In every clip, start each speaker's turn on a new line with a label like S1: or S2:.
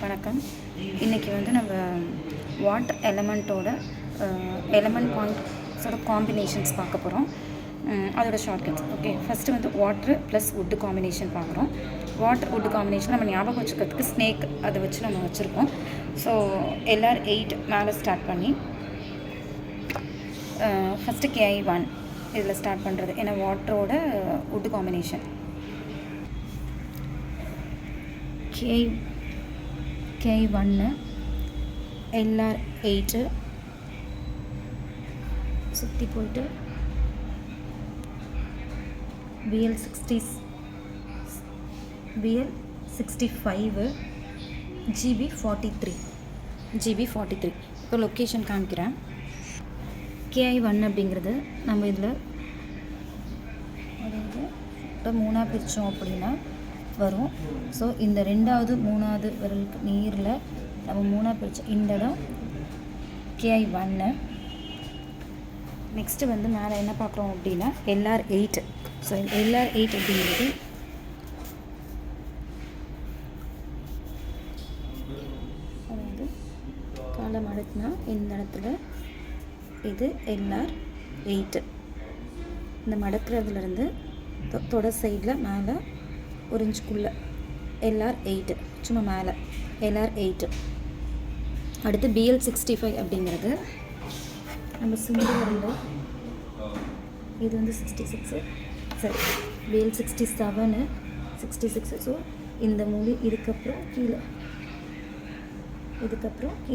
S1: வணக்கம். இன்றைக்கி வந்து நம்ம வாட்டர் எலமெண்ட்டோட எலமெண்ட் பாயிண்ட்ஸோட காம்பினேஷன்ஸ் பார்க்க போகிறோம். அதோட ஷார்ட்கட்ஸ். ஓகே, ஃபஸ்ட்டு வந்து வாட்ரு ப்ளஸ் வுட்டு காம்பினேஷன் பார்க்குறோம். வாட்டர் வுட்டு காம்பினேஷன் நம்ம ஞாபகம் வச்சுக்கிறதுக்கு ஸ்னேக் அதை வச்சு நம்ம வச்சுருக்கோம். ஸோ LR 8 மேலே ஸ்டார்ட் பண்ணி ஃபஸ்ட்டு KI1 இதில் ஸ்டார்ட் பண்ணுறது. ஏன்னா வாட்டரோட வுட்டு காம்பினேஷன் KI1 LR 8 சுற்றி போயிட்டு BL 65 GB 43. இப்போ லொக்கேஷன் காமிக்கிறேன். KI1 அப்படிங்கிறது நம்ம இதில் அதாவது மூணாக பிரித்தோம் அப்படின்னா வரும். ஸோ இந்த ரெண்டாவது மூணாவது விரலுக்கு நீரில் நம்ம மூணாக பிரித்த இந்த இடம் KI1. நெக்ஸ்ட்டு வந்து மேலே என்ன பார்க்குறோம் அப்படின்னா LR 8. ஸோ LR 8 அப்படிங்கிறது அதாவது காலம் அடுத்துனா இந்த இடத்துல இது LR 8. இந்த மடக்கிறதுலேருந்து தொட சைடில் மேலே ஒரு இன்ச்சுக்குள்ளே LR 8 சும்மா மேலே LR 8. அடுத்து BL 65 அப்படிங்கிறது நம்ம சிங்கிள் வரல, இது வந்து 66, சரி BL 67 66. ஸோ இந்த மூலி இதுக்கப்புறம் கீழே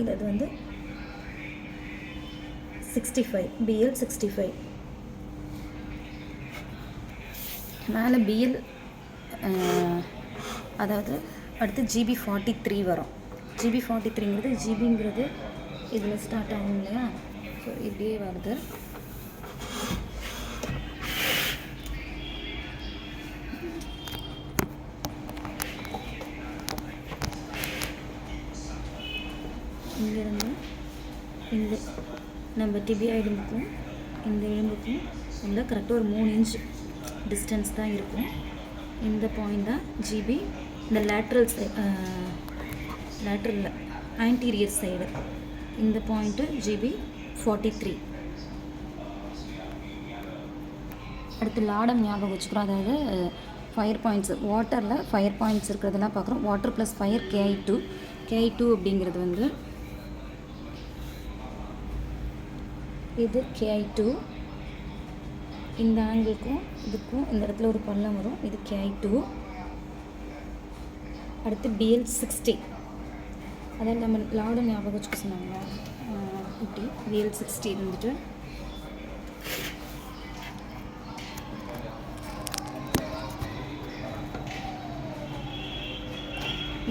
S1: இது வந்து 65 BL 65. மேலே BL அதாவது அடுத்து GB 43 வரும். GB 43ங்கிறது ஜிபிங்கிறது இதில் ஸ்டார்ட் ஆகும் இல்லையா? ஸோ இப்படியே வருது. இங்கேருந்து இந்த நம்ம டிபியா எலும்புக்கும் இந்த எலும்புக்கும் உள்ள கரெக்டாக ஒரு 3 இன்ச் டிஸ்டன்ஸ் தான் இருக்கும். இந்த பாயிண்ட் தான் GB. இந்த லேட்ரல் ஆன்டீரியர் சைடு இந்த பாயிண்ட்டு GB 43. அடுத்து லாடம் ஞாபகம் வச்சுக்கிறோம். அதாவது ஃபயர் பாயிண்ட்ஸ், வாட்டரில் ஃபயர் பாயிண்ட்ஸ் இருக்கிறதெல்லாம் பார்க்குறோம். வாட்டர் ப்ளஸ் ஃபயர் KI2 அப்படிங்கிறது வந்து இது KI2. இந்த ஆங்கிளுக்கும் இதுக்கும் இந்த இடத்துல ஒரு பள்ளம் வரும், இது KI2. அடுத்து BL 60. அதாவது நம்ம லாடம் ஞாபகம் வச்சுக்க சொன்னாங்க. இப்படி BL 60 இருந்துட்டு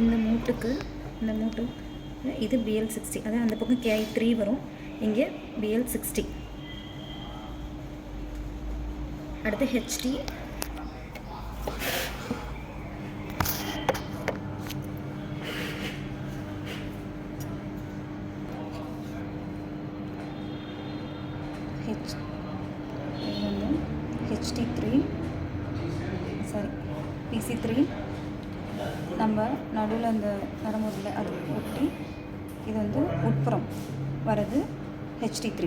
S1: இந்த மூட்டு இது BL 60. அதாவது அந்த பக்கம் KI3 வரும், இங்கே BL 60. அடுத்து HT HT3 சாரி PC3. நம்ம நடுவில் அந்த நரம்புல அது ஒட்டி இது வந்து உட்புறம் வர்றது HT3.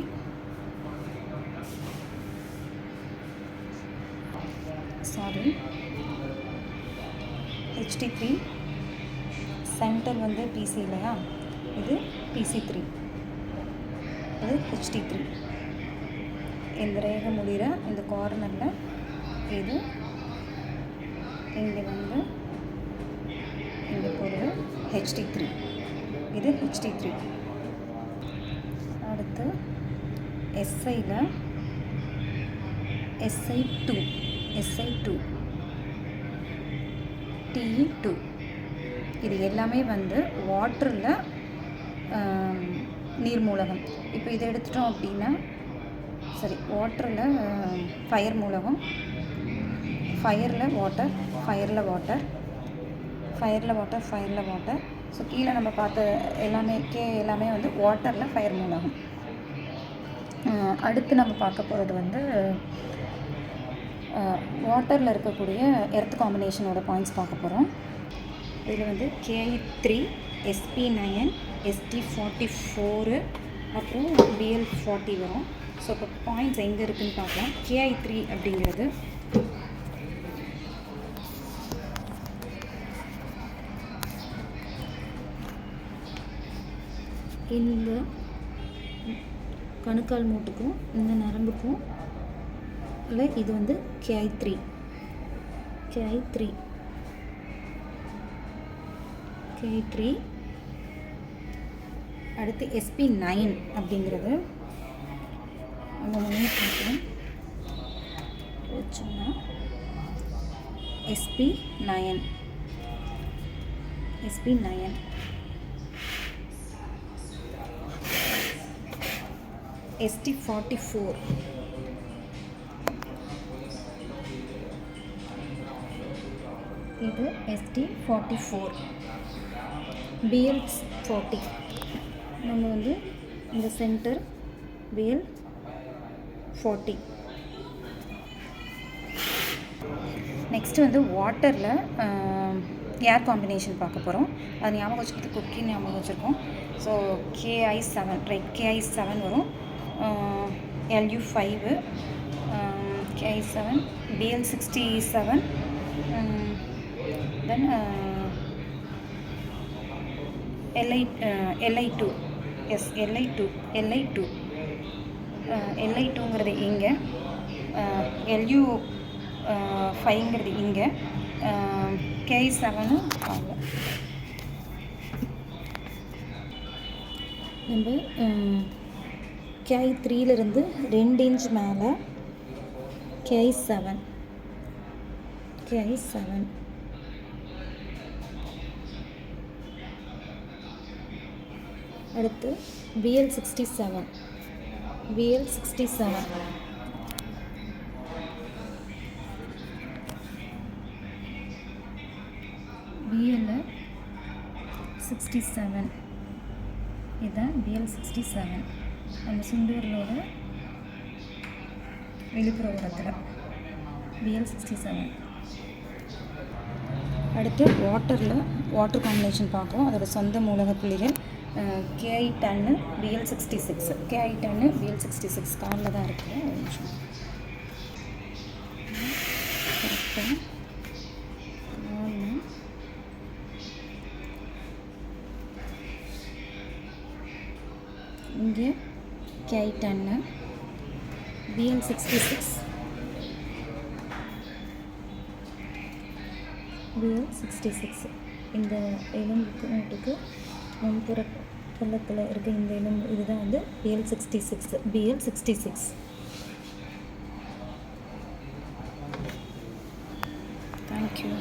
S1: சாரி HT3 சென்டர் வந்து PC இல்லையா? இது PC3, இது HT3. இந்த ரேகை முடிகிற இந்த கார்னரில் இது இங்கே வந்து இங்கே போகிறது HT3, இது HT3. அடுத்து SI2 TE2. இது எல்லாமே வந்து வாட்டரில் நீர்மூலகம். இப்போ இதை எடுத்துட்டோம் அப்படின்னா சரி, வாட்டரில் ஃபயர் மூலகம், ஃபயரில் வாட்டர். ஸோ கீழே நம்ம பார்த்த எல்லாமே வந்து வாட்டரில் ஃபயர் மூலகம். அடுத்து நம்ம பார்க்க போகிறது வந்து வாட்டரில் இருக்கக்கூடிய எர்த் காம்பினேஷனோட பாயிண்ட்ஸ் பார்க்க போகிறோம். இதில் வந்து KI3 SP9, ST44, அப்புறம் BL40 வரும். ஸோ இப்போ பாயிண்ட்ஸ் எங்கே இருக்குதுன்னு பார்க்கலாம். KI3 அப்படிங்கிறது இந்த கணுக்கால் மூட்டுக்கும் இந்த நரம்புக்கும் இல்லை இது வந்து KI3. அடுத்து SP9 அப்படிங்கிறது நம்ம முன்னே பார்க்கலாம். வச்சோம்னா SP9 ST44 இது ST44 BL40 நம்ம வந்து இந்த சென்டர் BL40. நெக்ஸ்ட்டு வந்து வாட்டரில் ஏர் காம்பினேஷன் பார்க்க போகிறோம். அது ஞாபகம் வச்சுக்கிறது குக்கி ஞாபகம் வச்சுருக்கோம். ஸோ KI7 ரைட், KI7 வரும். LU5 KI7 BL67 தென் LI2 எஸ் LI2ங்கிறது இங்கே, LU5ங்கிறது இங்கே, KI7 அங்கே. நம்ம KI3லேருந்து 2 இன்ச் மேலே KI7 அடுத்து BL67 இதுதான் BL67 நம்ம சுண்டூரிலோட வெளிப்புற ஓரத்தில் BL67. அடுத்து வாட்டர் காம்பினேஷன் பார்க்குறோம். அதோட சொந்த மூலக புள்ளிகள் KI10 BL66 காரில் தான் இருக்குது. ஒரு நிமிஷம் கரெக்டாக இங்கே KI10 BL66 இந்த எலும்புக்கு முன்புற பள்ளத்தில் இருக்க இந்த எலும்பு இதுதான் வந்து BL66. தேங்க்யூ.